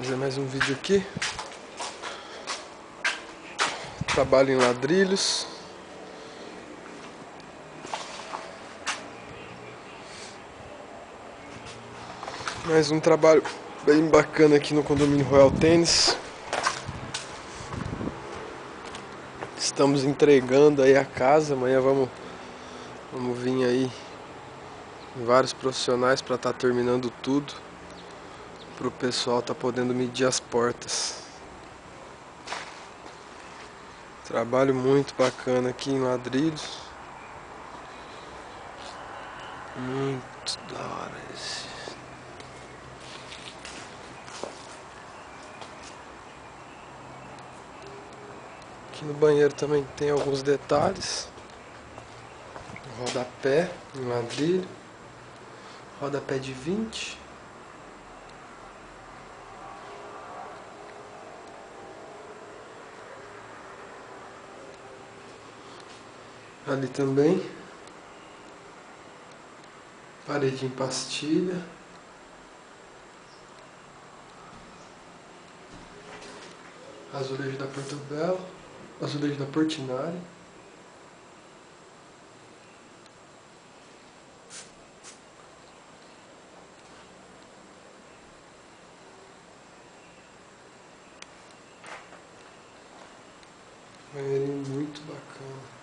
Fazer mais um vídeo aqui. Trabalho em ladrilhos. Mais um trabalho bem bacana aqui no condomínio Royal Tênis. Estamos entregando aí a casa. Amanhã vamos vir aí vários profissionais para estar terminando tudo, para o pessoal tá podendo medir as portas. Trabalho muito bacana aqui em ladrilhos. Muito da hora esse. Aqui no banheiro também tem alguns detalhes. Rodapé em ladrilho. Rodapé de 20. Ali também. Parede em pastilha. Azulejo da Portobello. Azulejo da Portinari. Banheirinho muito bacana.